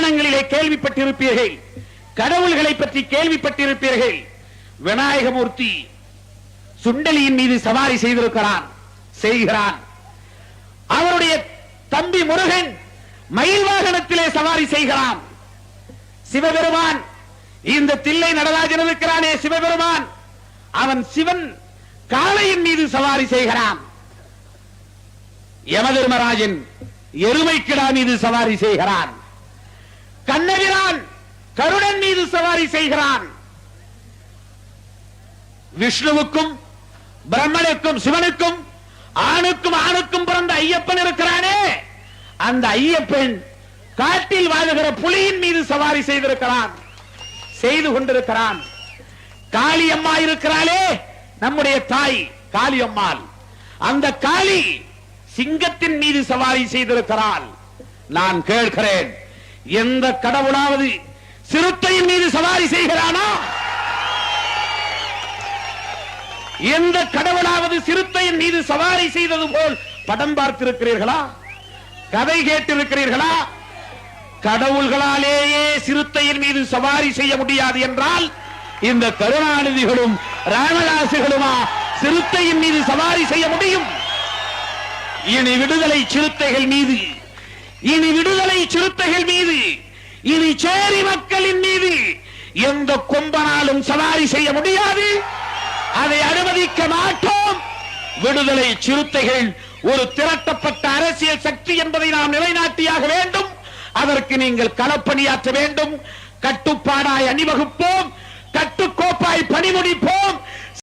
புராணங்களிலே கேள்விப்பட்டிருப்பீர்கள், கடவுள்களை பற்றி கேள்விப்பட்டிருப்பீர்கள். விநாயகமூர்த்தி சுண்டலியின் மீது சவாரி செய்கிறான். அவருடைய தம்பி முருகன் மயில் வாகனத்திலே சவாரி செய்கிறான். சிவபெருமான் இந்த தில்லை நடராஜன் இருக்கிறானே சிவபெருமான், அவன் சிவன் காளையின் மீது சவாரி செய்கிறான். யமதர்மராஜன் எருமைக்கிடா மீது சவாரி செய்கிறான். கண்ணபிரான் கருடன் மீது சவாரி செய்கிறான். விஷ்ணுவுக்கும் பிரம்மனுக்கும் சிவனுக்கும் ஆணுக்கும் பிறந்த ஐயப்பன் இருக்கிறானே, அந்த ஐயப்பன் காட்டில் வாழுகிற புலியின் மீது சவாரி செய்து கொண்டிருக்கிறான். காளியம்மா இருக்கிறாளே, நம்முடைய தாய் காளியம்மாள், அந்த காளி சிங்கத்தின் மீது சவாரி செய்திருக்கிறாள். நான் கேட்கிறேன், எந்த கடவுளாவது சிறுத்தையின் மீது சவாரி செய்கிறானா? எந்த கடவுளாவது சிறுத்தையின் மீது சவாரி செய்தது போல் படம் பார்த்திருக்கிறீர்களா? கதை கேட்டிருக்கிறீர்களா? கடவுள்களாலேயே சிறுத்தையின் மீது சவாரி செய்ய முடியாது என்றால் இந்த கருணாநிதிகளும் ராமதாசுகளுமா சிறுத்தையின் மீது சவாரி செய்ய முடியும்? இனி விடுதலை சிறுத்தைகள் மீது, இனி சேரி மக்களின் மீது எந்த கொம்பனாலும் சவாரி செய்ய முடியாது. அதை அனுமதிக்க மாட்டோம். விடுதலை சிறுத்தைகள் ஒரு திரட்டப்பட்ட அரசியல் சக்தி என்பதை நாம் நிலைநாட்டியாக வேண்டும். அதற்கு நீங்கள் களப்பணியாற்ற வேண்டும். கட்டுப்பாடாய் அணிவகுப்போம், கட்டுக்கோப்பாய் பணிமுடிப்போம்.